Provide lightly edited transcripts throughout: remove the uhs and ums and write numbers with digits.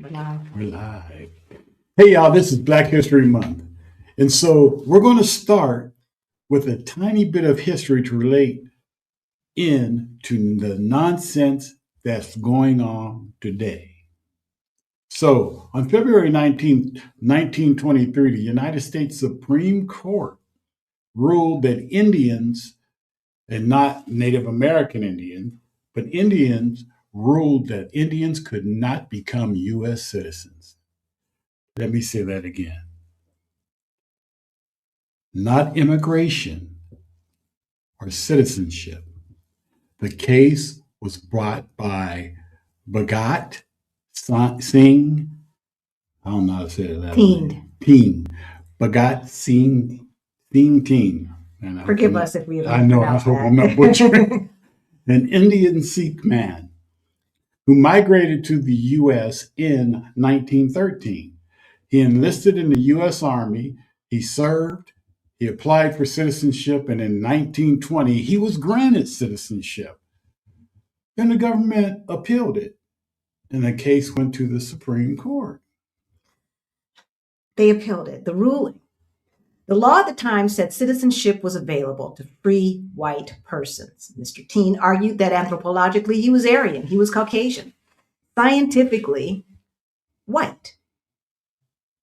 Wow. We're live. Hey, y'all, this is Black History Month. And so we're going to start with a tiny bit of history to relate into the nonsense that's going on today. So on February 19th, 1923, the United States Supreme Court ruled that Indians, and not Native American Indians, but Indians ruled that Indians could not become U.S. citizens. Let me say that again. Not immigration or citizenship. The case was brought by Bhagat Singh. I don't know how to say that. Teen. Bhagat Singh Teen. Forgive us if we have I know. I hope I'm not butchering. An Indian Sikh man who migrated to the U.S. in 1913. He enlisted in the U.S. Army. He served. He applied for citizenship, and in 1920, he was granted citizenship. Then the government appealed it, and the case went to the Supreme Court. They appealed it. The ruling. The law at the time said citizenship was available to free white persons. Mr. Teen argued that anthropologically he was Aryan, he was Caucasian, scientifically white.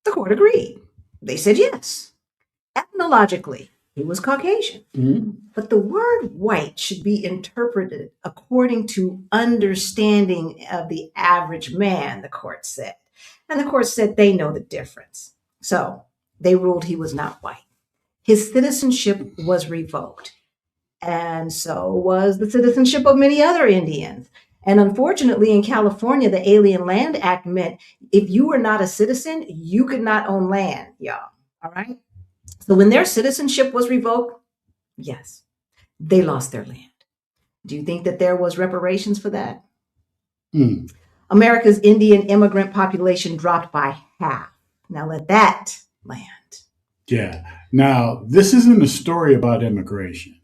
The court agreed. They said yes. Ethnologically, he was Caucasian. Mm-hmm. But the word white should be interpreted according to understanding of the average man, the court said. And the court said they know the difference. So they ruled he was not white. His citizenship was revoked. And so was the citizenship of many other Indians. And unfortunately, in California, the Alien Land Act meant if you were not a citizen, you could not own land, y'all. All right? So when their citizenship was revoked, yes, they lost their land. Do you think that there was reparations for that? America's Indian immigrant population dropped by half. Now let that land. Yeah. Now, this isn't a story about immigration.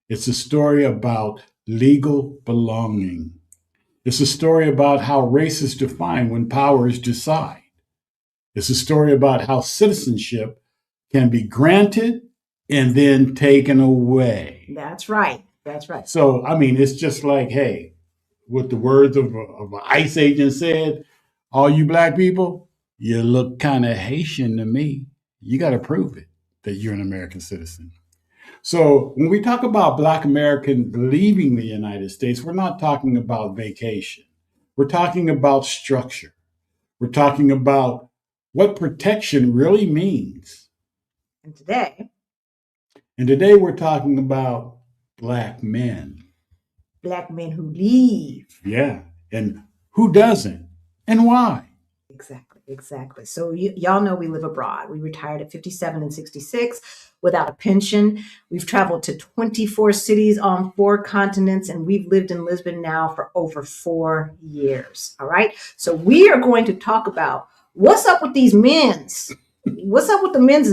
It's a story about legal belonging. It's a story about how race is defined when powers decide. It's a story about how citizenship can be granted and then taken away. That's right. That's right. So, I mean, it's just like, hey, what the words of an ICE agent said, all you black people, you look kind of Haitian to me. You got to prove it that you're an American citizen. So when we talk about Black Americans leaving the United States, we're not talking about vacation. We're talking about structure. We're talking about what protection really means. And today we're talking about Black men. Black men who leave. Yeah. And who doesn't and why? Exactly. So y'all know we live abroad. We retired at 57 and 66 without a pension. We've traveled to 24 cities on 4 continents, and we've lived in Lisbon now for over 4 years. All right. So we are going to talk about what's up with these men's. What's up with the men's?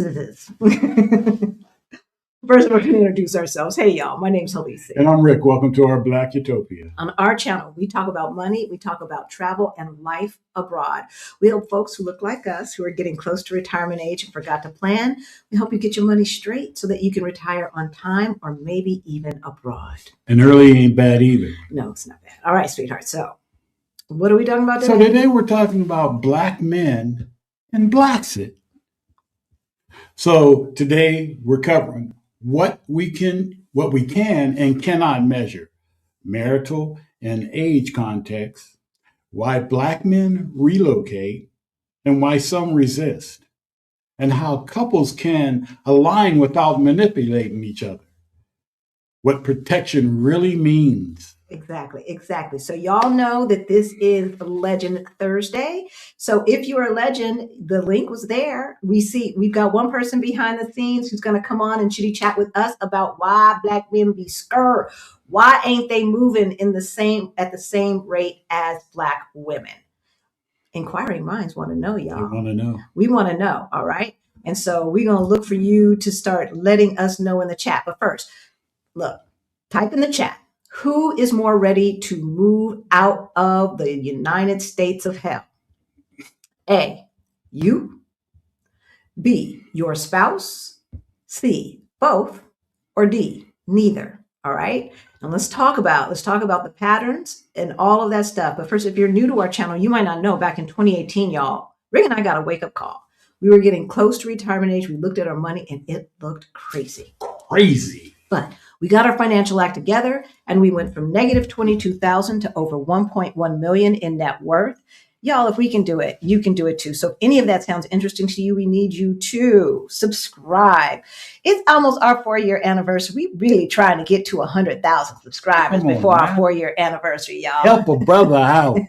First, we're going to introduce ourselves. Hey, y'all. My name's Halisa. And I'm Rick. Welcome to our Black Utopia. On our channel, we talk about money, we talk about travel and life abroad. We help folks who look like us, who are getting close to retirement age and forgot to plan. We help you get your money straight so that you can retire on time or maybe even abroad. And early ain't bad either. No, it's not bad. All right, sweetheart. So what are we talking about today? So today we're talking about Black men and Blacksit. So today we're covering what we can and cannot measure, marital and age context, why Black men relocate and why some resist, and how couples can align without manipulating each other, what protection really means. Exactly. So y'all know that this is Legend Thursday. So if you're a legend, the link was there. We've got one person behind the scenes who's going to come on and chitty chat with us about why Black men be scared. Why ain't they moving at the same rate as Black women? Inquiring minds want to know, y'all. They want to know. We want to know. All right. And so we're going to look for you to start letting us know in the chat. But first, look, type in the chat. Who is more ready to move out of the United States of hell? A, you, B, your spouse, C, both, or D, neither. All right. And let's talk about the patterns and all of that stuff. But first, if you're new to our channel, you might not know back in 2018, y'all, Rick and I got a wake-up call. We were getting close to retirement age. We looked at our money and it looked crazy. Crazy. But we got our financial act together and we went from negative 22,000 to over 1.1 million in net worth. Y'all, if we can do it, you can do it too. So if any of that sounds interesting to you, we need you to subscribe. It's almost our 4-year anniversary. We really trying to get to 100,000 subscribers before our 4-year anniversary, y'all. Help a brother out.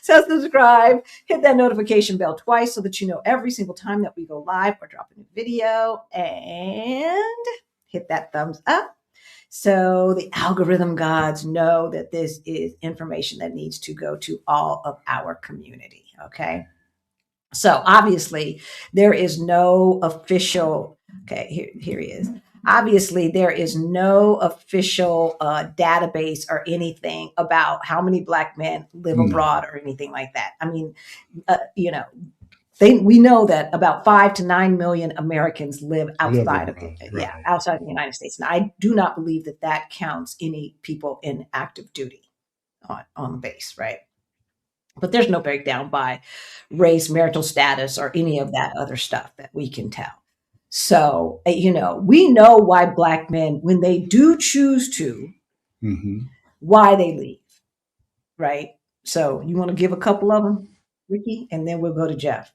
So subscribe, hit that notification bell twice so that you know every single time that we go live or drop a new video, and hit that thumbs up so the algorithm gods know that this is information that needs to go to all of our community. Okay. So obviously there is no official, okay, here he is. Obviously there is no official database or anything about how many Black men live abroad or anything like that. I mean, we know that about 5 to 9 million Americans live outside of outside of the United States. And I do not believe that that counts any people in active duty on the base, right? But there's no breakdown by race, marital status, or any of that other stuff that we can tell. So, we know why Black men, when they do choose to, why they leave, right? So you want to give a couple of them, Ricky, and then we'll go to Jeff.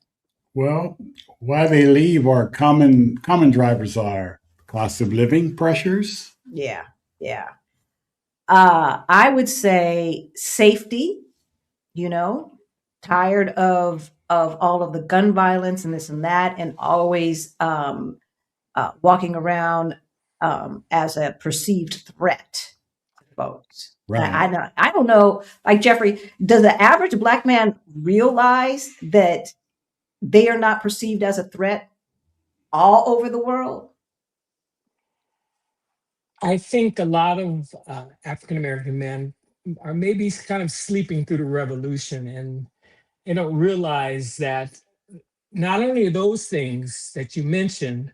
Well, why they leave are common drivers are cost of living pressures. Yeah. I would say safety, tired of all of the gun violence and this and that, and always walking around as a perceived threat to folks. Right. I don't know, like Jeffrey, does the average Black man realize that they are not perceived as a threat all over the world? I think a lot of African-American men are maybe kind of sleeping through the revolution, and they don't realize that not only are those things that you mentioned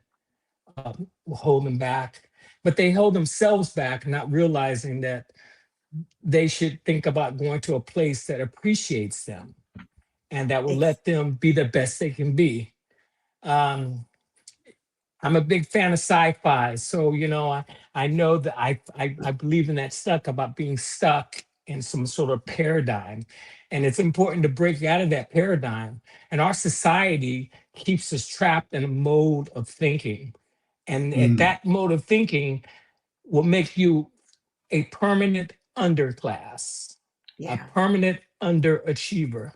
will hold them back, but they hold themselves back, not realizing that they should think about going to a place that appreciates them and that will let them be the best they can be. I'm a big fan of sci-fi, so I know that I believe in that stuff about being stuck in some sort of paradigm, and it's important to break out of that paradigm. And our society keeps us trapped in a mode of thinking, and that mode of thinking will make you a permanent underclass, a permanent underachiever.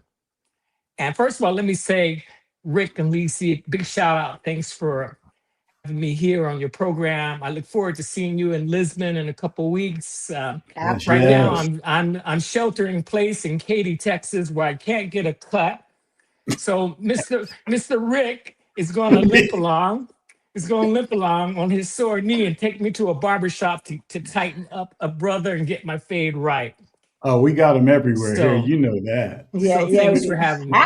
And first of all, let me say, Rick and Lisi, big shout out. Thanks for having me here on your program. I look forward to seeing you in Lisbon in a couple of weeks. Right now, I'm sheltering in place in Katy, Texas, where I can't get a cut. So Mr. Rick is going to limp along. He's going to limp along on his sore knee and take me to a barbershop to tighten up a brother and get my fade right. Oh, we got them everywhere here. You know that. Yeah, thanks for having me.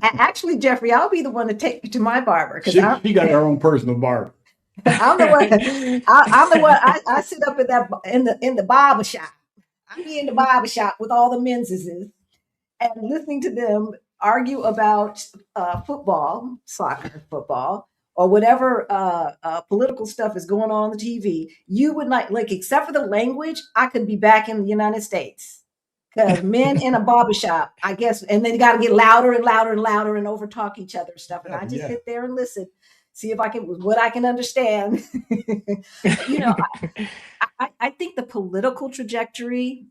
Actually, Jeffrey, I'll be the one to take you to my barber because she got her own personal barber. I'm the one. I'm the one. I sit up in the barber shop. I be in the barber shop with all the menses and listening to them argue about football, soccer, football, or whatever political stuff is going on the TV. You would not like, except for the language, I could be back in the United States. Because men in a barbershop, I guess, and they got to get louder and louder and louder and overtalk each other and stuff. And I just sit there and listen, see if I can, what I can understand. I think the political trajectory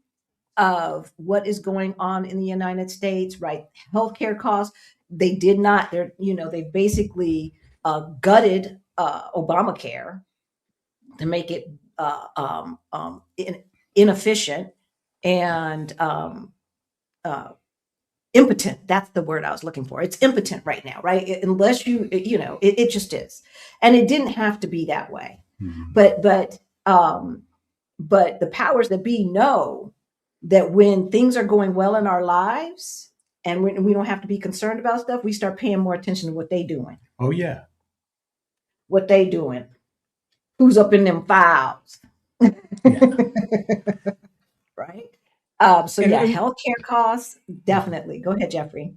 of what is going on in the United States, right? Healthcare costs, they basically gutted Obamacare to make it inefficient and impotent. That's the word I was looking for. It's impotent right now, right? Unless it just is. And it didn't have to be that way. Mm-hmm. But the powers that be know that when things are going well in our lives, And when we don't have to be concerned about stuff, we start paying more attention to what they doing. Oh yeah. What they doing. Who's up in them files. Yeah. Right? So And, yeah, and healthcare costs, definitely. Go ahead, Jeffrey.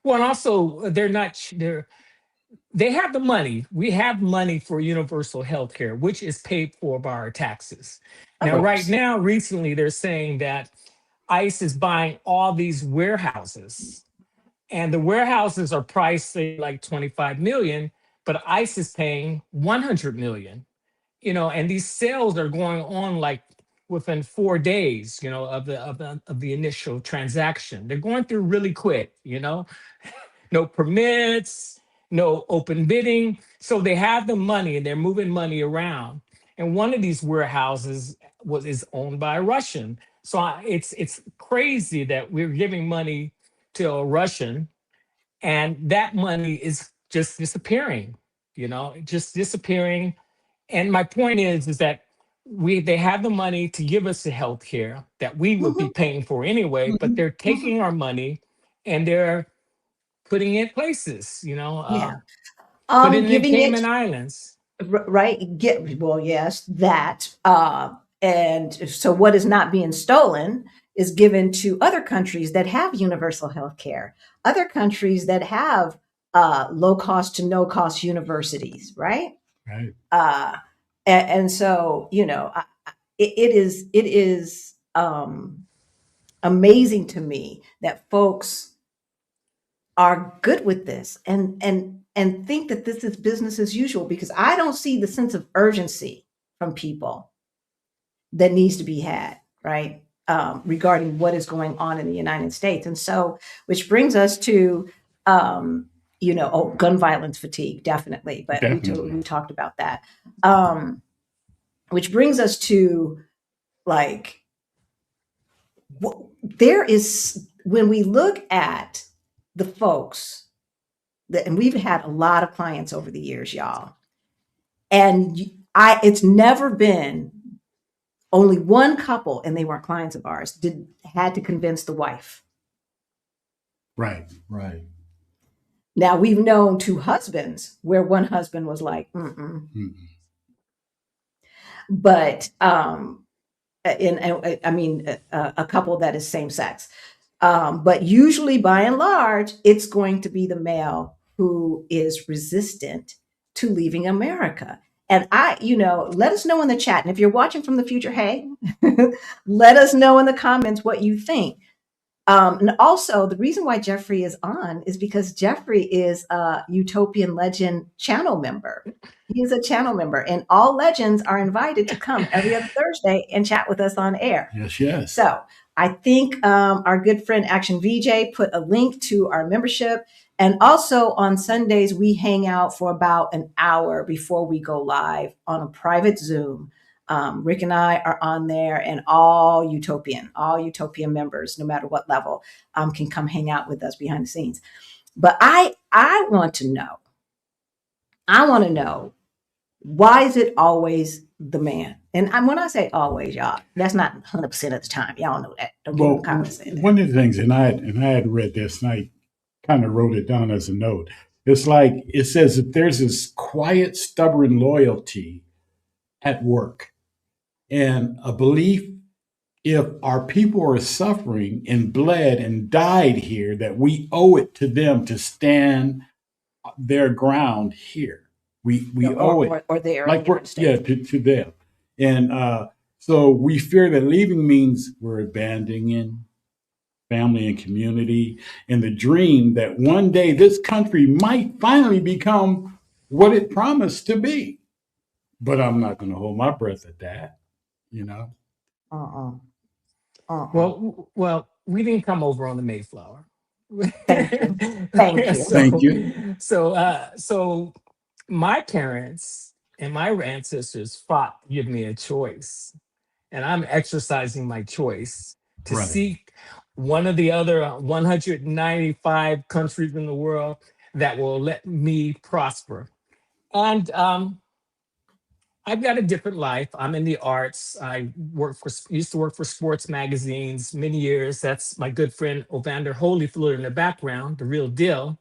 well, and also they have the money. We have money for universal health care, which is paid for by our taxes. Of Now, right course. now, recently, they're saying that ICE is buying all these warehouses, and the warehouses are priced say like 25 million, but ICE is paying 100 million. And these sales are going on like within 4 days, of the initial transaction. They're going through really quick. No permits, no open bidding. So they have the money and they're moving money around. And one of these warehouses is owned by a Russian. So it's crazy that we're giving money to a Russian, and that money is just disappearing. Just disappearing. And my point is that they have the money to give us the health care that we would be Mhm, paying for anyway, but mhm, they're mhm. taking our money and they're putting it places, Yeah. put it in the Giving it Cayman Islands. right. Well, yes, that. And so what is not being stolen is given to other countries that have universal health care, other countries that have low cost to no cost universities, right? Right. Uh, and so, it is amazing to me that folks are good with this and think that this is business as usual, because I don't see the sense of urgency from people that needs to be had, right? Regarding what is going on in the United States. And so, which brings us to, gun violence fatigue, definitely, but we Definitely. talked about that. Which brings us to, like, there is, when we look at the folks that, and we've had a lot of clients over the years, y'all, and it's never been only one couple, and they weren't clients of ours, had to convince the wife. Right. Right. Now we've known two husbands where one husband was like, mm-mm. Mm. But I mean, a couple that is same sex. But usually, by and large, it's going to be the male who is resistant to leaving America. And let us know in the chat. And if you're watching from the future, hey, let us know in the comments what you think. And also, the reason why Jeffrey is on is because Jeffrey is a Utopian Legend channel member. He is a channel member, and all legends are invited to come every other Thursday and chat with us on air. Yes. Yes. So I think our good friend Action VJ put a link to our membership. And also on Sundays, we hang out for about an hour before we go live on a private Zoom. Rick and I are on there, and all Utopian members, no matter what level, can come hang out with us behind the scenes. But I want to know, why is it always the man? And when I say always, y'all, that's not 100% of the time. Y'all know that. Don't get in Well, the comments saying that. one of the things, and I had read this, and I kind of wrote it down as a note. It's like it says that there's this quiet, stubborn loyalty at work, and a belief, if our people are suffering and bled and died here, that we owe it to them to stand their ground here. We owe it, Or there in the like we're, United yeah, States. to them. And so we fear that leaving means we're abandoning family and community, and the dream that one day this country might finally become what it promised to be. But I'm not going to hold my breath at that, you know. Uh-uh. Uh-uh. Well, we didn't come over on the Mayflower. Thank you. Thank you. Thank so, you. so my parents and my ancestors fought to give me a choice, and I'm exercising my choice to Right. seek one of the other 195 countries in the world that will let me prosper. And I've got a different life. I'm in the arts. I used to work for sports magazines many years. That's my good friend Evander Holyfield in the background, the real deal.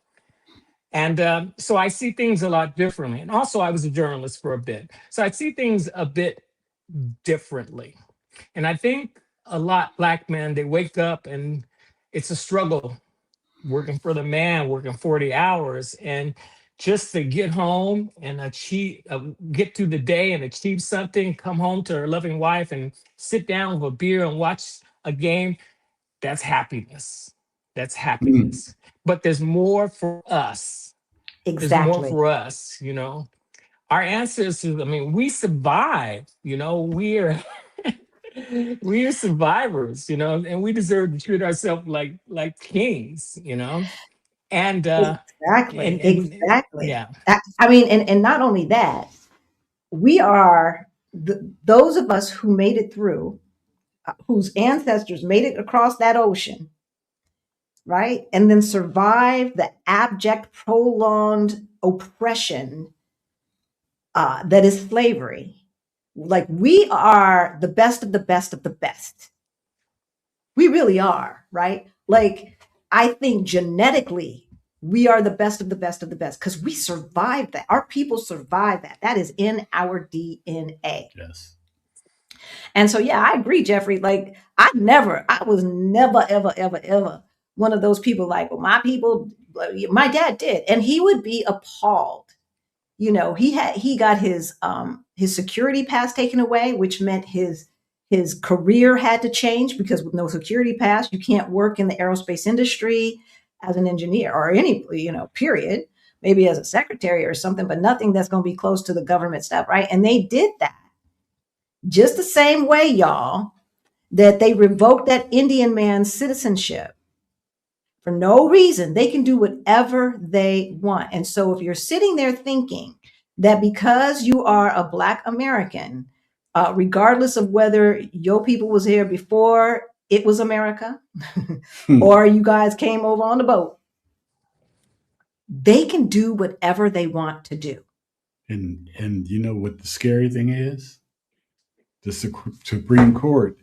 And so I see things a lot differently. And also, I was a journalist for a bit, so I see things a bit differently. And I think a lot black men, they wake up and it's a struggle working for the man, working 40 hours, and just to get home and achieve, get through the day and achieve something, come home to her loving wife and sit down with a beer and watch a game. That's happiness. That's Mm. happiness. But there's more for us. There's more Exactly. for us, Our ancestors, I mean, we survived, we're we are survivors, and we deserve to treat ourselves like kings, and Exactly. and Exactly. yeah. I mean, and not only that, we are those of us who made it through, whose ancestors made it across that ocean, right? And then survived the abject, prolonged oppression that is slavery. Like we are the best of the best of the best. We really are, right? Like I think genetically, we are the best of the best of the best because we survived that. Our people survived that. That is in our DNA. Yes. And so, yeah, I agree, Jeffrey. Like, I was never, ever, ever, ever one of those people like, well, my people, my dad did. And he would be appalled. He got his security pass taken away, which meant his career had to change because with no security pass, you can't work in the aerospace industry as an engineer or any, period. Maybe as a secretary or something, but nothing that's going to be close to the government stuff, right? And they did that just the same way, y'all, that they revoked that Indian man's citizenship for no reason. They can do whatever they want. And so if you're sitting there thinking that because you are a Black American, regardless of whether your people was here before it was America or you guys came over on the boat, they can do whatever they want to do. And you know what the scary thing is? The Supreme Court,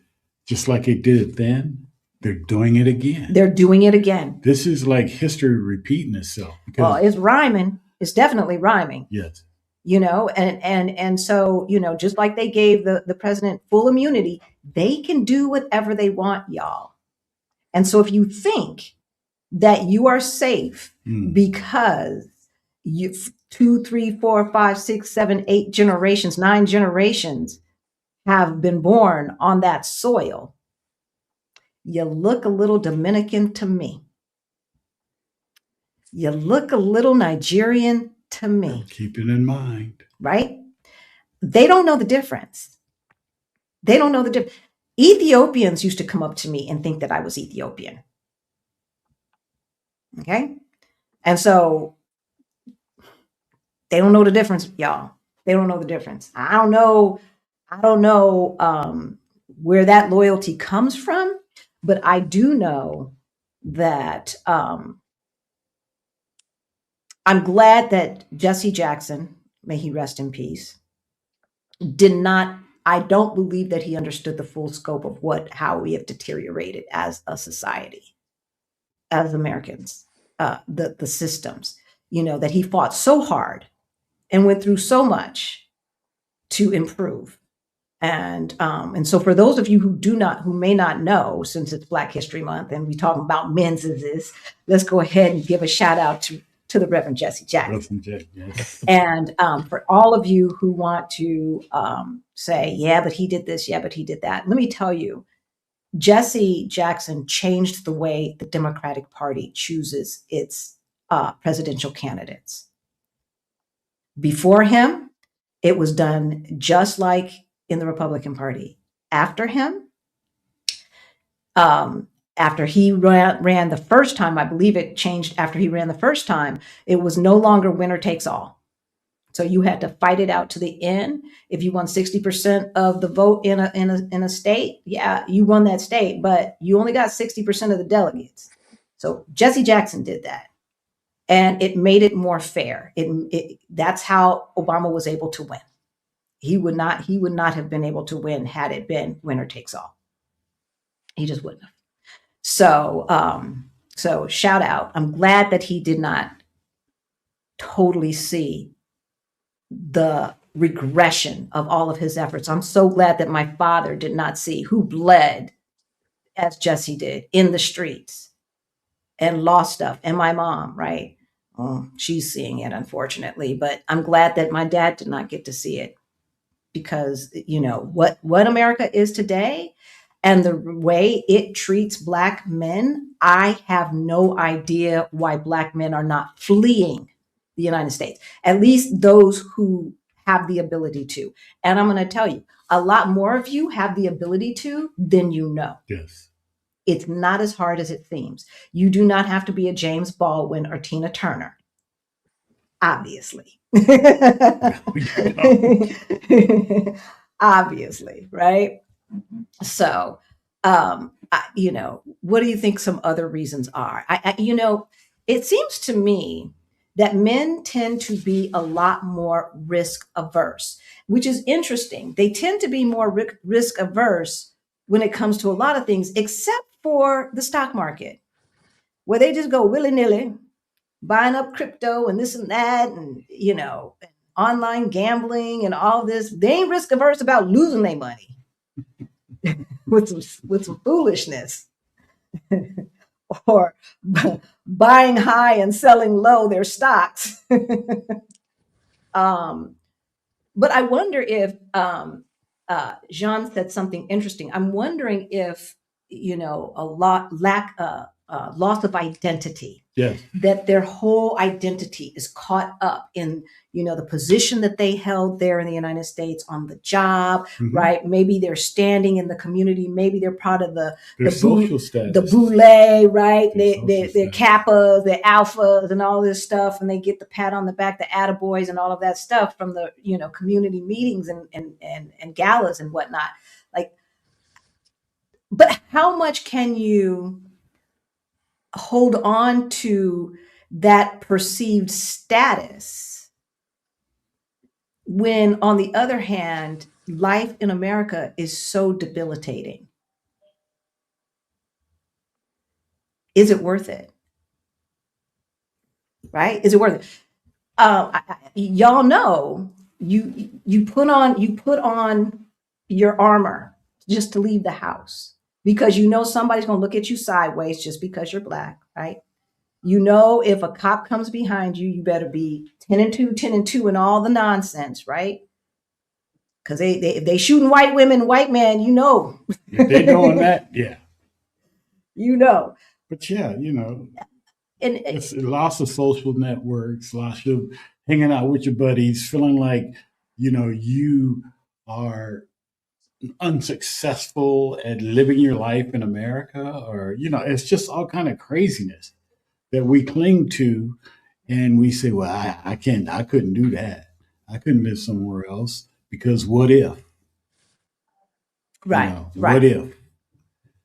just like it did it then, they're doing it again. They're doing it again. This is like history repeating itself. Well, it's rhyming. It's definitely rhyming. Yes. And so, just like they gave the president full immunity, they can do whatever they want, y'all. And so if you think that you are safe because you 2, 3, 4, 5, 6, 7, 8 generations, 9 generations have been born on that soil, you look a little Dominican to me. You look a little Nigerian to me. Keep it in mind. Right? They don't know the difference. They don't know the difference. Ethiopians used to come up to me and think that I was Ethiopian. Okay? And so they don't know the difference, y'all. They don't know the difference. I don't know where that loyalty comes from, but I do know that I'm glad that Jesse Jackson, may he rest in peace, I don't believe that he understood the full scope of how we have deteriorated as a society, as Americans, the systems, that he fought so hard and went through so much to improve. And so for those of you who may not know, since it's Black History Month and we talking about menses, let's go ahead and give a shout out to the Reverend Jesse Jackson. Yes. And for all of you who want to say, yeah, but he did this, yeah, but he did that. Let me tell you, Jesse Jackson changed the way the Democratic Party chooses its presidential candidates. Before him, it was done just like in the Republican Party. After him, after he ran the first time, I believe it changed after he ran the first time, it was no longer winner takes all. So you had to fight it out to the end. If you won 60% of the vote in a state, yeah, you won that state, but you only got 60% of the delegates. So Jesse Jackson did that. And it made it more fair. That's how Obama was able to win. He would not have been able to win had it been winner takes all. He just wouldn't have. So shout out. I'm glad that he did not totally see the regression of all of his efforts. I'm so glad that my father did not see who bled as Jesse did in the streets and lost stuff. And my mom, right? Well, she's seeing it, unfortunately, but I'm glad that my dad did not get to see it, because what America is today and the way it treats Black men, I have no idea why Black men are not fleeing the United States, at least those who have the ability to. And I'm going to tell you, a lot more of you have the ability to than you know. Yes. It's not as hard as it seems. You do not have to be a James Baldwin or Tina Turner, obviously. Obviously, right? So, what do you think some other reasons are? It seems to me that men tend to be a lot more risk averse, which is interesting. They tend to be more risk averse when it comes to a lot of things, except for the stock market, where they just go willy nilly, buying up crypto and this and that, and online gambling and all this. They ain't risk averse about losing their money with some foolishness, or buying high and selling low their stocks. But I wonder if Jean said something interesting. I'm wondering if a loss of identity. Yes. That their whole identity is caught up in the position that they held there in the United States, on the job, right? Maybe they're standing in the community. Maybe they're part of the social status, the boule, right? They're kappas, they're alphas, and all this stuff, and they get the pat on the back, the attaboys, and all of that stuff from the community meetings and galas and whatnot. But how much can you hold on to that perceived status when, on the other hand, life in America is so debilitating? Is it worth it? Right? Is it worth it? Y'all know you put on your armor just to leave the house, because somebody's going to look at you sideways just because you're Black, right? If a cop comes behind you, you better be 10 and 2, 10 and 2 and all the nonsense, right? Because if they shooting white women, white men, If they're doing that, yeah. But yeah, And it's lots of social networks, lots of hanging out with your buddies, feeling like, you are unsuccessful at living your life in America, or, it's just all kind of craziness that we cling to. And we say, well, I couldn't do that. I couldn't live somewhere else, because what if? right. What if?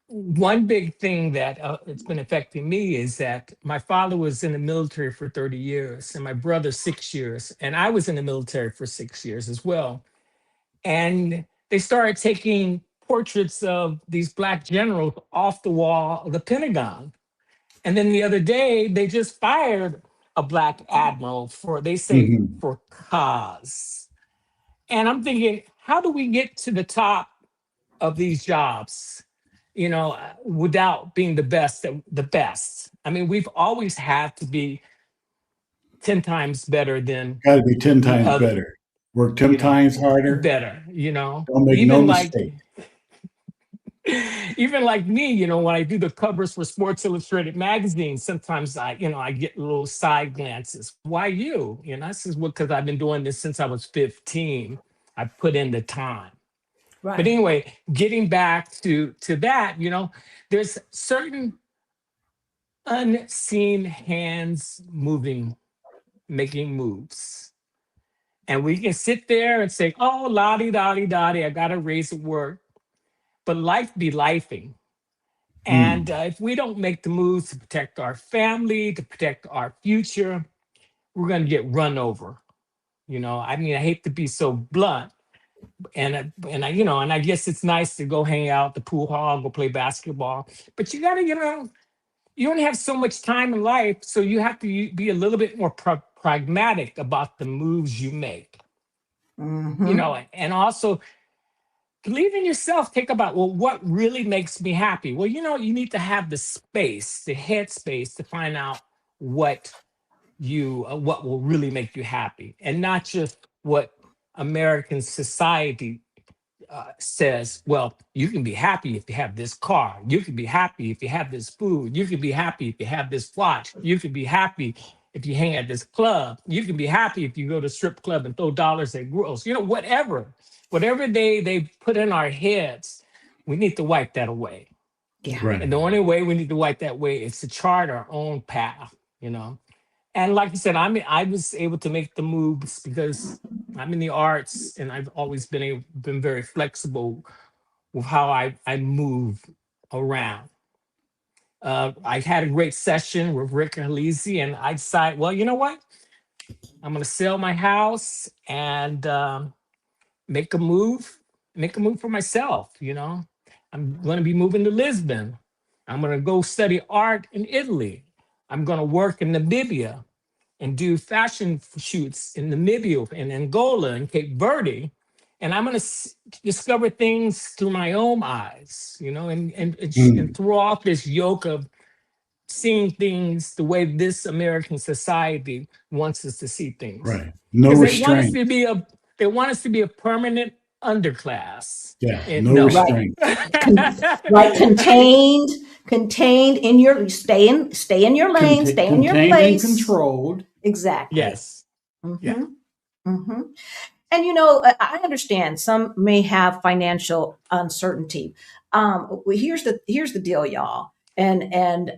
One big thing that it's been affecting me is that my father was in the military for 30 years and my brother 6 years, and I was in the military for 6 years as well. And they started taking portraits of these Black generals off the wall of the Pentagon. And then the other day, they just fired a Black admiral for cause. And I'm thinking, how do we get to the top of these jobs, without being the best? I mean, we've always had to be 10 times better than Got to be 10 the times other, better. Work 10 times harder. better, Don't make no even like mistake. even like me, when I do the covers for Sports Illustrated magazine, sometimes I get little side glances. Why you? This is because I've been doing this since I was 15. I put in the time. Right. But anyway, getting back to that, there's certain unseen hands making moves. And we can sit there and say, oh, lottie, dottie, dottie, I got to raise at work. But life be lifing. And if we don't make the moves to protect our family, to protect our future, we're going to get run over. I hate to be so blunt, And I guess it's nice to go hang out at the pool hall, go play basketball. But you gotta, you only have so much time in life, so you have to be a little bit more pragmatic about the moves you make. Mm-hmm. And also believe in yourself. Think about, well, what really makes me happy? Well, you need to have the space, the head space to find out what what will really make you happy, and not just what American society says. Well, you can be happy if you have this car. You can be happy if you have this food. You can be happy if you have this watch. You can be happy if you hang at this club. You can be happy if you go to strip club and throw dollars at girls. Whatever they put in our heads, we need to wipe that away. Yeah. Right. And the only way we need to wipe that way is to chart our own path. And like you said, I was able to make the moves because I'm in the arts, and I've always been very flexible with how I move around. I had a great session with Rick Halisi, and I decided, well, you know what? I'm going to sell my house and make a move, make a move for myself. I'm going to be moving to Lisbon. I'm going to go study art in Italy. I'm going to work in Namibia and do fashion shoots in Namibia and Angola and Cape Verde. And I'm going to discover things through my own eyes, and Mm, throw off this yoke of seeing things the way this American society wants us to see things. right. No Because restraints. they want us to be a permanent underclass. Yeah. And No no. Right. restraints. Right. Contained in your stay in your lane, stay in your Contained and place. controlled. Exactly. Yes. Yeah. Mm-hmm. Mm-hmm. And I understand some may have financial uncertainty. Here's the deal, y'all. And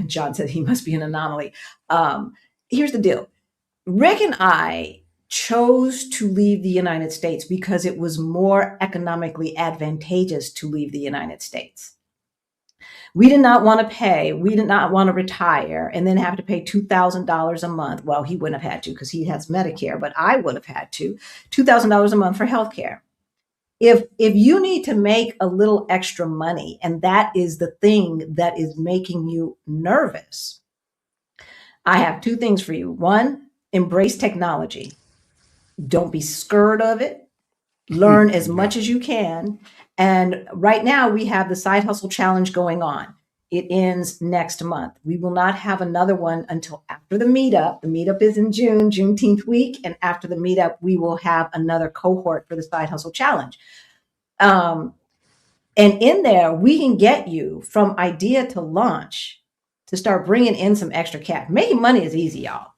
John said he must be an anomaly. Here's the deal. Rick and I chose to leave the United States because it was more economically advantageous to leave the United States. We did not want to pay, we did not want to retire and then have to pay $2,000 a month. Well, he wouldn't have had to because he has Medicare, but I would have had to $2,000 a month for healthcare. If you need to make a little extra money and that is the thing that is making you nervous, I have two things for you. One, embrace technology. Don't be scared of it. Learn as Yeah. much as you can. And right now we have the Side Hustle Challenge going on. It ends next month. We will not have another one until after the meetup. The meetup is in June, Juneteenth week. And after the meetup, we will have another cohort for the Side Hustle Challenge. And in there, we can get you from idea to launch to start bringing in some extra cash. Making money is easy, y'all.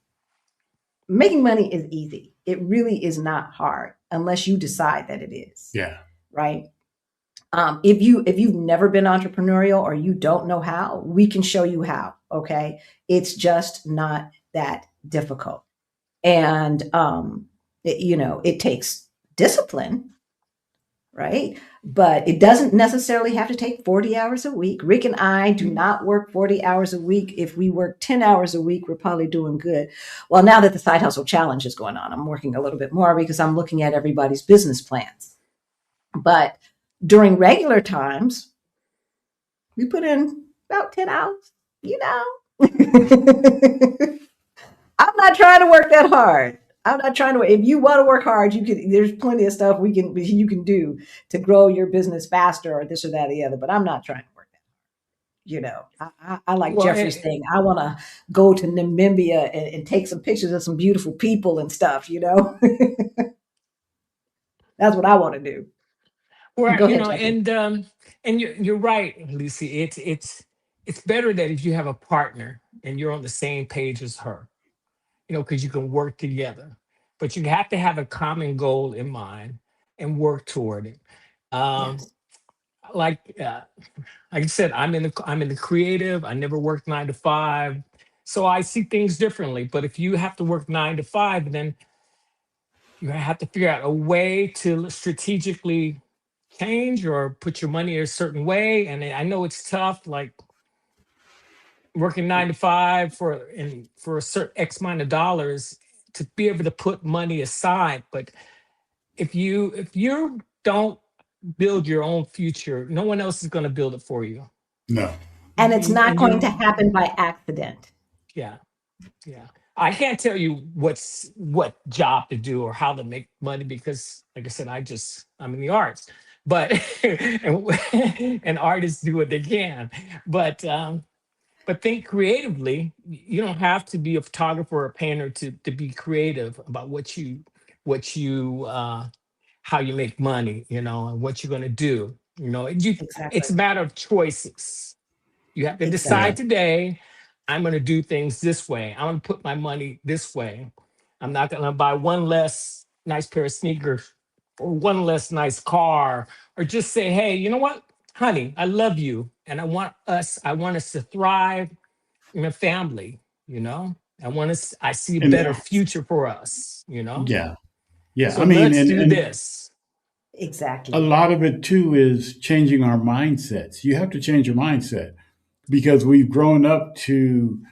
Making money is easy. It really is not hard unless you decide that it is. Yeah. Right. If you've never been entrepreneurial or you don't know how, we can show you how. Okay. It's just not that difficult. And it takes discipline, right? But it doesn't necessarily have to take 40 hours a week. Rick and I do not work 40 hours a week. If we work 10 hours a week, we're probably doing good. Well, now that the Side Hustle Challenge is going on, I'm working a little bit more because I'm looking at everybody's business plans. But during regular times, we put in about 10 hours, I'm not trying to work that hard. I'm not trying to. If you want to work hard, you can. There's plenty of stuff you can do to grow your business faster, or this or that or the other. But I'm not trying to work that. I like Well, Jeffrey's thing. I want to go to Namibia and take some pictures of some beautiful people and stuff. That's what I want to do. Well, Go ahead, Jeffrey. and you're right, Lucy. It's better that if you have a partner and you're on the same page as her, because you can work together. But you have to have a common goal in mind and work toward it. Um, Yes. like like I said, I'm in the creative. I never worked 9 to 5, so I see things differently. But if you have to work 9 to 5, then you have to figure out a way to strategically change or put your money a certain way. And I know it's tough, like working 9 to 5 for a certain X amount of dollars to be able to put money aside. But if you don't build your own future, no one else is going to build it for you. No. And it's not And going to you, happen by accident. yeah, yeah. I can't tell you what job to do or how to make money because, like I said, I'm in the arts, but and artists do what they can, but think creatively. You don't have to be a photographer or a painter to be creative about what you how you make money, and what you're going to do. It's Exactly. a matter of choices. You have to Yeah. decide Exactly. today, I'm going to do things this way. I'm going to put my money this way. I'm not going to buy one less nice pair of sneakers or one less nice car, or just say, hey, you know what, honey, I love you. And I want us to thrive in a family, you know? I see a And better future for us, yeah. Yeah. So I mean, let's and, do and this. a Exactly. lot of it too is changing our mindsets. You have to change your mindset because we've grown up to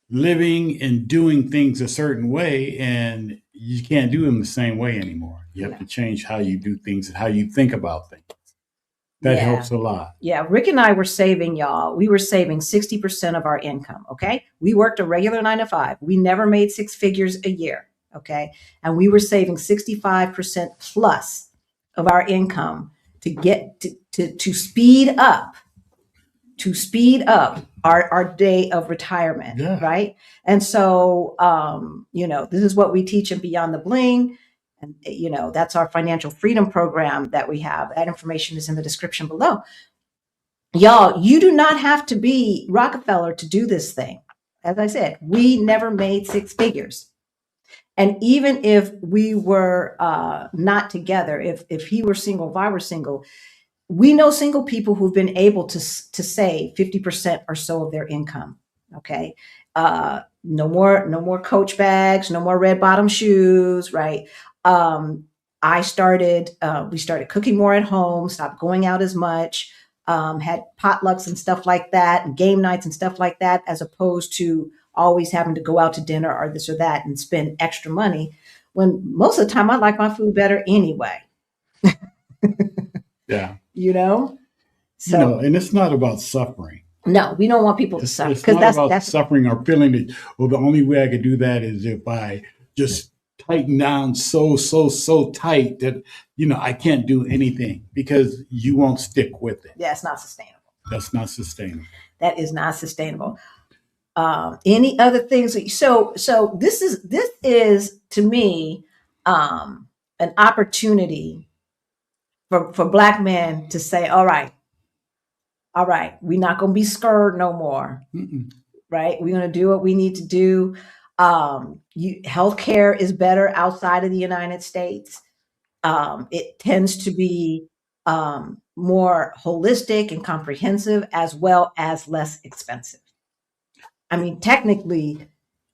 living and doing things a certain way, and you can't do them the same way anymore. You have No. to change how you do things and how you think about things. That Yeah. helps a lot. Yeah. Rick and I were saving, y'all. We were saving 60% of our income. Okay. We worked a regular 9 to 5. We never made six figures a year. Okay. And we were saving 65% plus of our income to get to speed up our day of retirement, Yeah. right? And so, this is what we teach in Beyond the Bling. And, that's our financial freedom program that we have. That information is in the description below. Y'all, you do not have to be Rockefeller to do this thing. As I said, we never made six figures. And even if we were not together, if he were single, if I were single, we know single people who've been able to save 50% or so of their income. Okay. No more Coach bags, no more red bottom shoes, right? Um, we started cooking more at home, stopped going out as much, had potlucks and stuff like that, and game nights and stuff like that, as opposed to always having to go out to dinner or this or that and spend extra money when most of the time I like my food better anyway, Yeah. you know? So And it's not about suffering. no, we don't want people to It's suffer it's because not that's about that's suffering or feeling that, well, the only way I could do that is if I just tighten down so tight that, I can't do anything because you won't stick with it. that's not sustainable. That's not sustainable. That is not sustainable. Any other things? So this is to me an opportunity for Black men to say, all right, we're not going to be scared no more. Mm-mm. Right? We're going to do what we need to do. Healthcare is better outside of the United States. It tends to be more holistic and comprehensive, as well as less expensive. I mean, technically,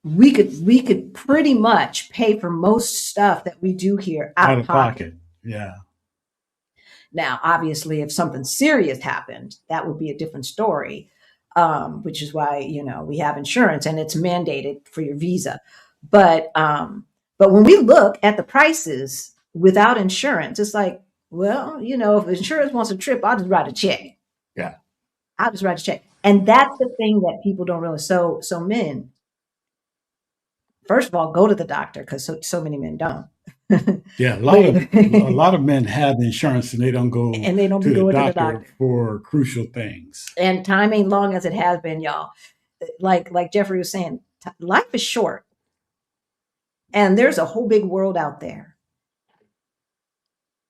we could pretty much pay for most stuff that we do here out Out of of pocket. pocket. Yeah. Now, obviously, if something serious happened, that would be a different story, which is why we have insurance and it's mandated for your visa. But when we look at the prices without insurance, it's like, well, if insurance wants a trip, I'll just write a check. Yeah. I'll just write a check, and that's the thing that people don't realize. So men, first of all, go to the doctor because so many men don't. Yeah. But A lot of men have insurance and they don't go and they don't be to the going to the doctor doctor. for crucial things. And time ain't long as it has been, y'all. Like Jeffrey was saying, life is short, and there's a whole big world out there.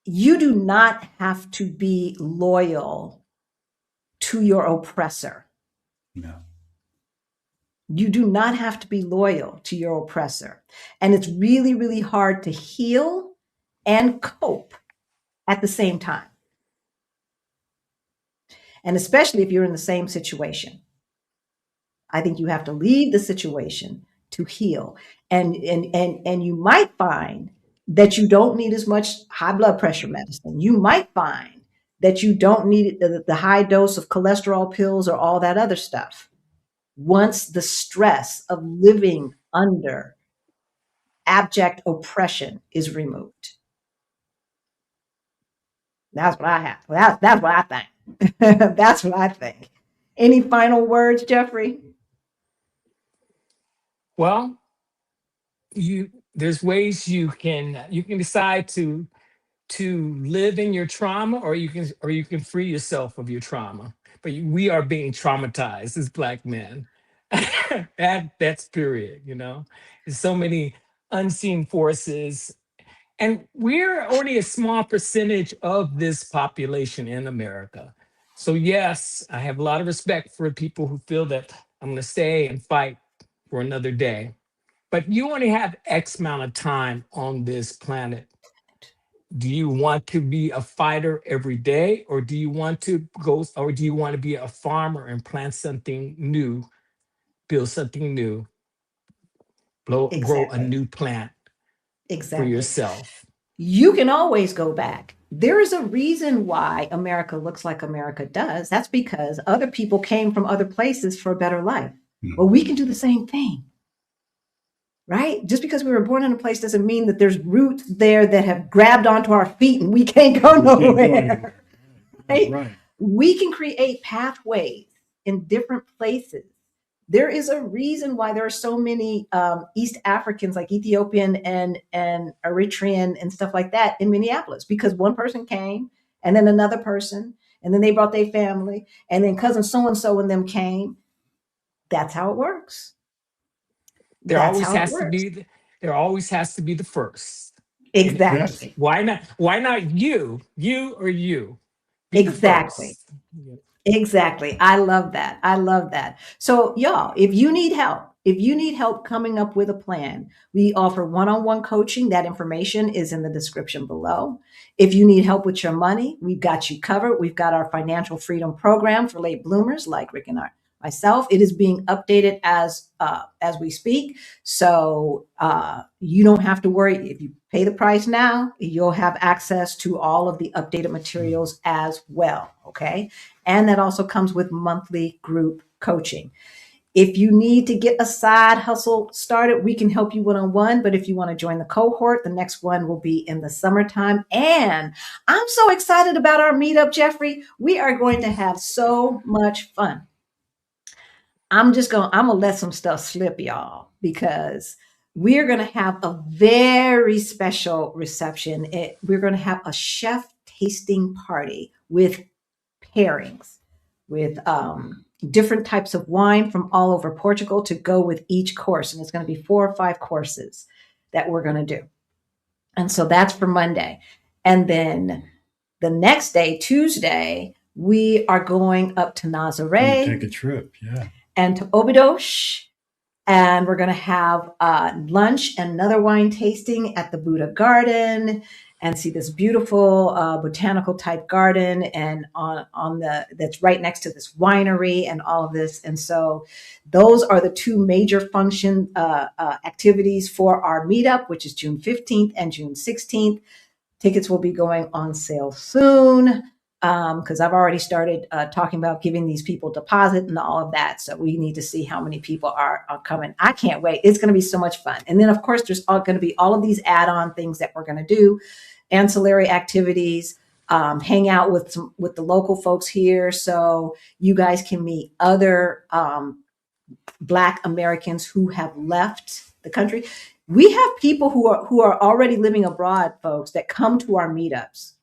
You do not have to be loyal to your oppressor. No. You do not have to be loyal to your oppressor. And it's really, really hard to heal and cope at the same time. And especially if you're in the same situation. I think you have to leave the situation to heal. And you might find that you don't need as much high blood pressure medicine. You might find that you don't need the high dose of cholesterol pills or all that other stuff. Once the stress of living under abject oppression is removed. That's what I have. That's what I think. That's what I think. Any final words, Jeffrey? Well, there's ways you can decide to live in your trauma, or you can free yourself of your trauma. But we are being traumatized as Black men. That's period. There's so many unseen forces, and we're only a small percentage of this population in America. So yes, I have a lot of respect for people who feel that I'm going to stay and fight for another day. But you only have X amount of time on this planet. Do you want to be a fighter every day, or do you want to be a farmer and plant something new, build something new, grow a Exactly. new plant for Exactly. yourself? You can always go back. There is a reason why America looks like America does. That's because other people came from other places for a better life. Well, we can do the same thing, right? Just because we were born in a place doesn't mean that there's roots there that have grabbed onto our feet and we can't go nowhere. Right? Right. We can create pathways in different places. There is a reason why there are so many East Africans, like Ethiopian and Eritrean and stuff like that, in Minneapolis, because one person came, and then another person, and then they brought their family, and then cousin so and so and them came. That's how it works. There That's always how it has to works. be there always has to be the first. And Yes. Exactly. why not you or you? Be the Exactly. first. Yeah. Exactly. I love that. I love that. So, y'all, if you need help coming up with a plan, we offer one-on-one coaching. That information is in the description below. If you need help with your money, we've got you covered. We've got our financial freedom program for late bloomers like Rick and myself. It is being updated as we speak. So you don't have to worry. If you pay the price now, you'll have access to all of the updated materials as well. Okay. And that also comes with monthly group coaching. If you need to get a side hustle started, we can help you one-on-one. But if you want to join the cohort, the next one will be in the summertime. And I'm so excited about our meetup, Jeffrey. We are going to have so much fun. I'm gonna let some stuff slip, y'all, because we're gonna have a very special reception. We're gonna have a chef tasting party with pairings, with different types of wine from all over Portugal to go with each course. And it's going to be 4 or 5 courses that we're going to do. And so that's for Monday. And then the next day, Tuesday, we are going up to Nazaré. Take a trip. Yeah. And to Obidos. And we're going to have lunch and another wine tasting at the Buddha Garden, and see this beautiful botanical type garden, and that's right next to this winery and all of this. And so those are the two major function activities for our meetup, which is June 15th and June 16th. Tickets will be going on sale soon, because I've already started talking about giving these people deposit and all of that. So we need to see how many people are coming. I can't wait. It's going to be so much fun. And then, of course, there's going to be all of these add-on things that we're going to do, ancillary activities, hang out with the local folks here, so you guys can meet other Black Americans who have left the country. We have people who are already living abroad, folks, that come to our meetups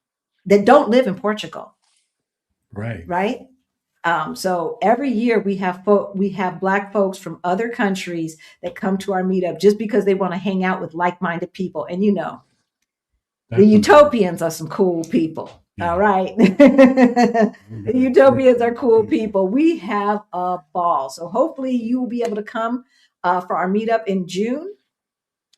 that don't live in Portugal. Right. Right. So every year we have Black folks from other countries that come to our meetup just because they want to hang out with like-minded people. And the Utopians are some cool people. Yeah. All right. The Utopians are cool people. We have a ball. So hopefully you will be able to come for our meetup in June.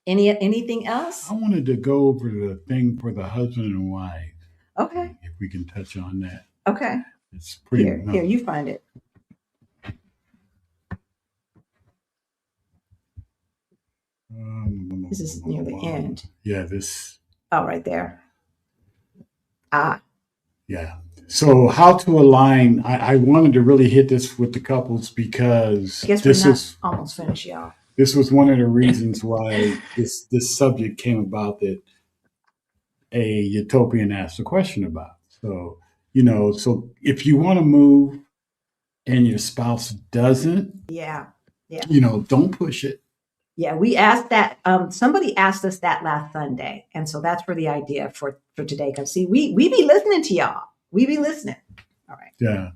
Anything else? I wanted to go over the thing for the husband and wife. Okay. If we can touch on that. Okay. It's pretty. Here, you find it. This is near the end. Yeah, this. Oh, right there. Yeah. So how to align, I wanted to really hit this with the couples because I guess this is almost finished, y'all. This was one of the reasons why this subject came about, that a Utopian asked a question about. So, so if you want to move and your spouse doesn't, Yeah. Yeah. don't push it. Yeah. We asked that. Somebody asked us that last Sunday. And so that's for the idea for today. Because see, we be listening to y'all. We be listening. All right. Yeah.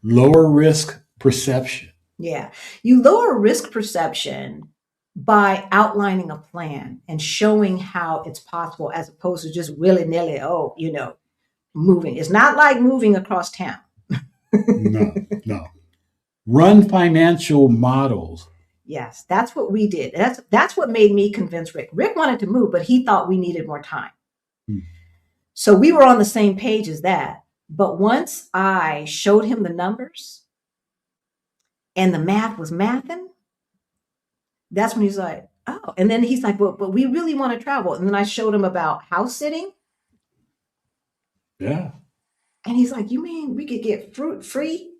Lower risk perception. Yeah. You lower risk perception by outlining a plan and showing how it's possible as opposed to just willy-nilly, moving. It's not like moving across town. No. Run financial models. Yes, that's what we did. That's what made me convince Rick. Rick wanted to move, but he thought we needed more time. Hmm. So we were on the same page as that. But once I showed him the numbers and the math was mathing, that's when he's like, oh. And then he's like, but we really want to travel. And then I showed him about house sitting. Yeah. And he's like, you mean we could get free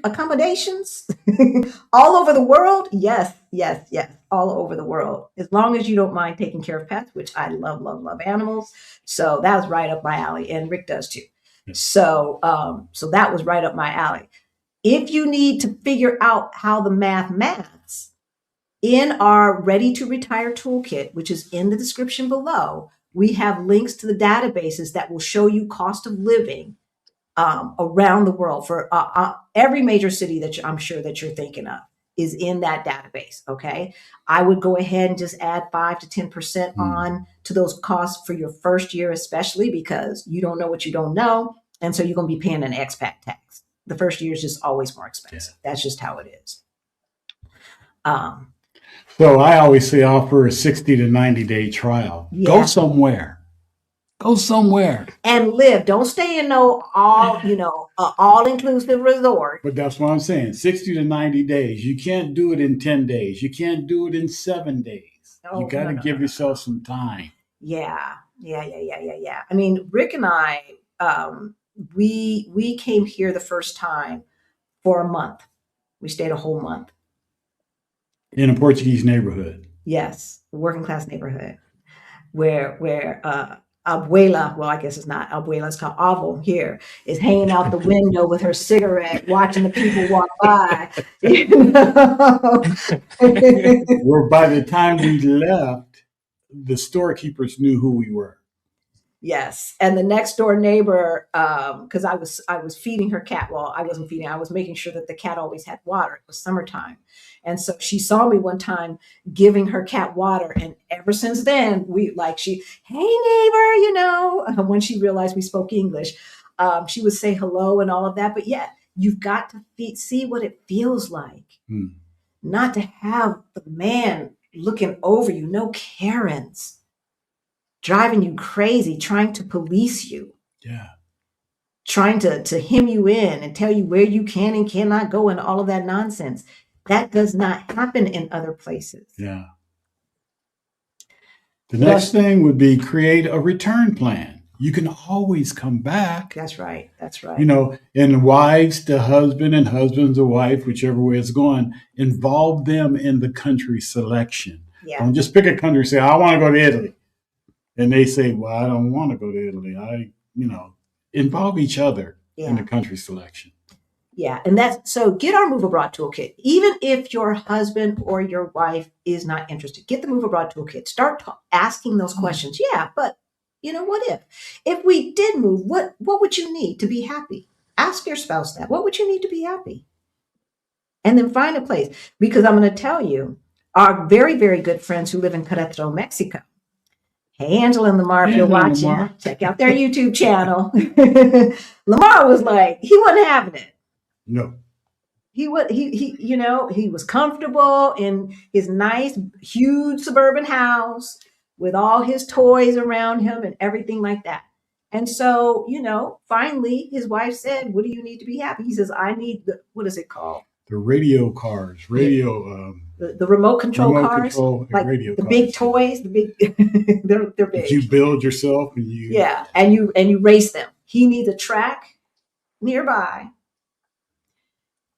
accommodations all over the world? Yes, all over the world. As long as you don't mind taking care of pets, which I love, love, love animals. So that was right up my alley, and Rick does too. So that was right up my alley. If you need to figure out how the maths, in our Ready to Retire Toolkit, which is in the description below, we have links to the databases that will show you cost of living around the world for every major city that I'm sure that you're thinking of is in that database. Okay. I would go ahead and just add 5 to 10% on to those costs for your first year, especially because you don't know what you don't know. And so you're going to be paying an expat tax. The first year is just always more expensive. Yeah. That's just how it is. So I always say offer a 60 to 90-day trial. Yeah. Go somewhere. And live. Don't stay in all-inclusive resort. But that's what I'm saying. 60 to 90 days. You can't do it in 10 days. You can't do it in 7 days. You got to give yourself some time. Yeah. I mean, Rick and I, we came here the first time for a month. We stayed a whole month. In a Portuguese neighborhood. Yes. A working class neighborhood where abuela, well, I guess it's not abuela, it's called avo here, is hanging out the window with her cigarette, watching the people walk by. Where by the time we left, the storekeepers knew who we were. Yes. And the next door neighbor, because I was feeding her cat. Well, I wasn't feeding, I was making sure that the cat always had water. It was summertime. And so she saw me one time giving her cat water. And ever since then, hey neighbor, when she realized we spoke English, she would say hello and all of that. But yeah, you've got to see what it feels like. Not to have the man looking over you, no Karens driving you crazy, trying to police you. Yeah. Trying to hem you in and tell you where you can and cannot go and all of that nonsense. That does not happen in other places. Yeah. The next thing would be create a return plan. You can always come back. That's right. And wives to husband and husband to wife, whichever way it's going, involve them in the country selection. Yeah. Don't just pick a country and say, I want to go to Italy. And they say, well, I don't want to go to Italy. Involve each other in the country selection. Yeah. And so get our Move Abroad Toolkit. Even if your husband or your wife is not interested, get the Move Abroad Toolkit. Start asking those questions. Yeah, but what if we did move, what would you need to be happy? Ask your spouse that. What would you need to be happy? And then find a place. Because I'm going to tell you, our very, very good friends who live in Querétaro, Mexico. Hey, Angela and Lamar, if you're watching, Lamar. Check out their YouTube channel. Lamar was like, he wasn't having it. No. He was comfortable in his nice, huge suburban house with all his toys around him and everything like that. And so, finally his wife said, what do you need to be happy? He says, I need what is it called? The radio cars, the remote control cars, like radio the cars. Big toys, the big, they're big. You build yourself and you race them. He needs a track nearby,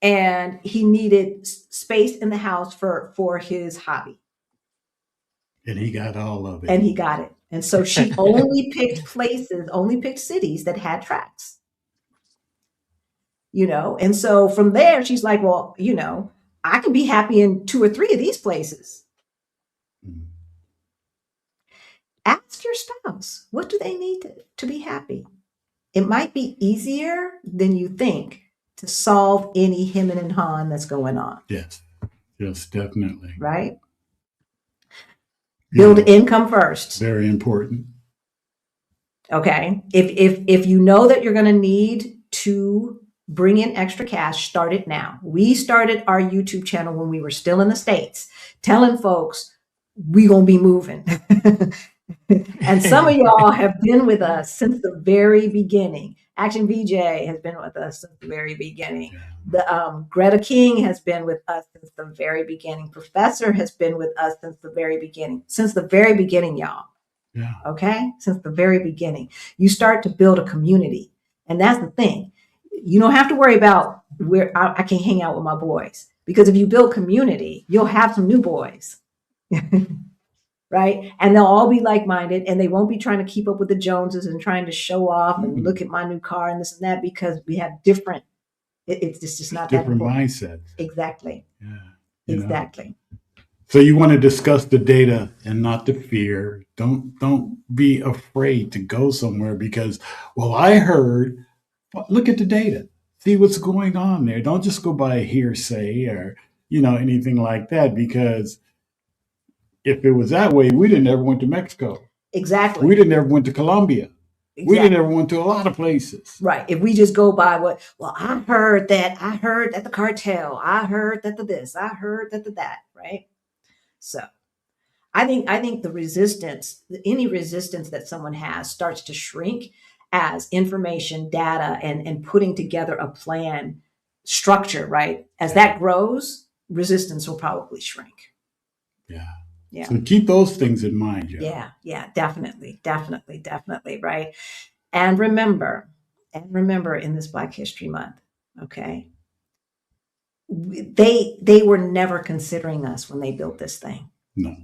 and he needed space in the house for his hobby. And he got all of it. And he got it. And so she only picked cities that had tracks. And so from there, she's like, well, I can be happy in 2 or 3 of these places. Mhm. Ask your spouse, what do they need to be happy? It might be easier than you think to solve any him and han that's going on. Yes, definitely. Right? Build income first. Very important. Okay. If you know that you're going to need to bring in extra cash, start it now. We started our YouTube channel when we were still in the States, telling folks we gonna be moving. And some of y'all have been with us since the very beginning. Action VJ has been with us since the very beginning. The Greta King has been with us since the very beginning. Professor has been with us since the very beginning. Since the very beginning, y'all. Yeah. Okay? Since the very beginning. You start to build a community. And that's the thing. You don't have to worry about where I can't hang out with my boys. Because if you build community, you'll have some new boys. Right? And they'll all be like-minded, and they won't be trying to keep up with the Joneses and trying to show off and look at my new car and this and that, because we have different, it's just not different that important. mindsets. Exactly. Yeah. Exactly. So you want to discuss the data and not the fear. Don't be afraid to go somewhere because, well, I heard, look at the data. See what's going on there. Don't just go by hearsay or, anything like that, because if it was that way, we didn't ever went to Mexico. Exactly. We didn't ever went to Colombia. Exactly. We didn't ever went to a lot of places. Right. If we just go by I heard that the cartel, I heard that the this, I heard that the that, right? So I think the resistance, any resistance that someone has starts to shrink as information, data, and putting together a plan structure, right? As that grows, resistance will probably shrink. Yeah. Yeah. So keep those things in mind. Yeah, definitely, right? And remember in this Black History Month, okay, they were never considering us when they built this thing. No.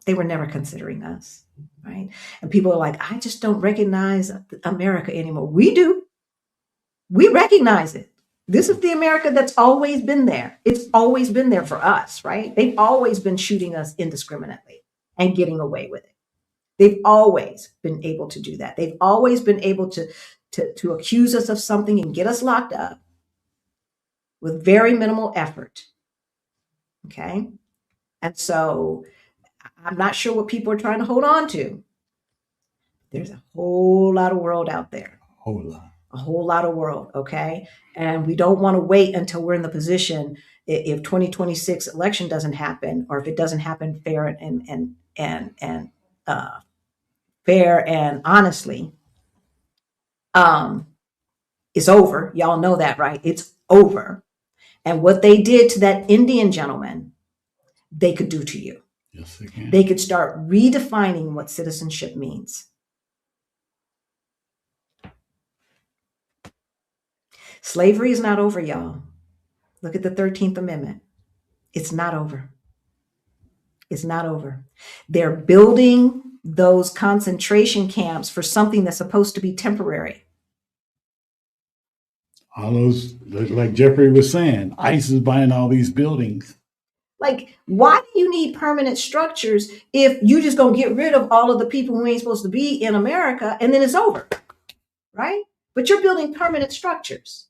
They were never considering us, right? And people are like, I just don't recognize America anymore. We do. We recognize it. This is the America that's always been there. It's always been there for us, right? They've always been shooting us indiscriminately and getting away with it. They've always been able to do that. They've always been able to accuse us of something and get us locked up with very minimal effort. Okay? And so I'm not sure what people are trying to hold on to. There's a whole lot of world out there. A whole lot of world, okay? And we don't want to wait until we're in the position if 2026 election doesn't happen, or if it doesn't happen fair and honestly, it's over. Y'all know that, right? It's over. And what they did to that Indian gentleman, they could do to you. Yes, they can. They could start redefining what citizenship means. Slavery is not over, y'all. Look at the 13th Amendment. It's not over. It's not over. They're building those concentration camps for something that's supposed to be temporary. All those, like Jeffrey was saying, ICE is buying all these buildings. Like, why do you need permanent structures if you just gonna get rid of all of the people who ain't supposed to be in America and then it's over, right? But you're building permanent structures.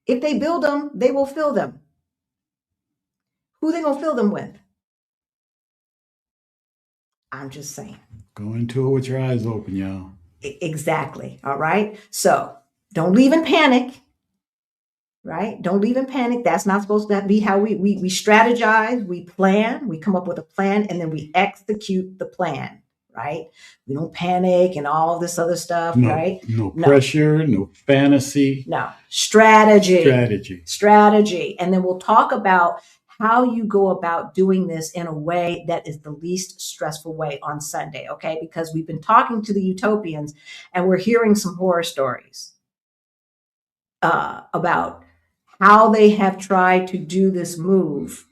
If they build them, they will fill them. Who they gonna fill them with? I'm just saying. Go into it with your eyes open, y'all. Exactly. All right. So don't leave in panic. Right? Don't leave in panic. That's not supposed to be how we strategize, we plan, we come up with a plan, and then we execute the plan. Right? We don't panic and all this other stuff. Right? No pressure, no fantasy. No. Strategy. And then we'll talk about how you go about doing this in a way that is the least stressful way on Sunday, okay? Because we've been talking to the Utopians and we're hearing some horror stories about how they have tried to do this move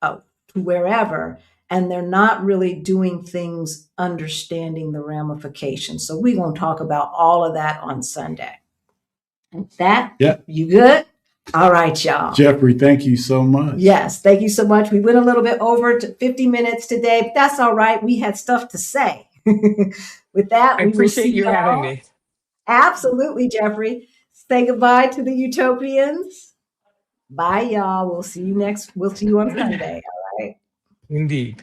to wherever, and they're not really doing things understanding the ramifications. So we're going to talk about all of that on Sunday. And that, Yeah. you good? All right, y'all. Jeffrey, thank you so much. Yes, thank you so much. We went a little bit over to 50 minutes today, but that's all right. We had stuff to say. With that, I we will appreciate see you having y'all. me. Absolutely, Jeffrey. Say goodbye to the Utopians. Bye, y'all. We'll see you on Sunday. All right. Indeed.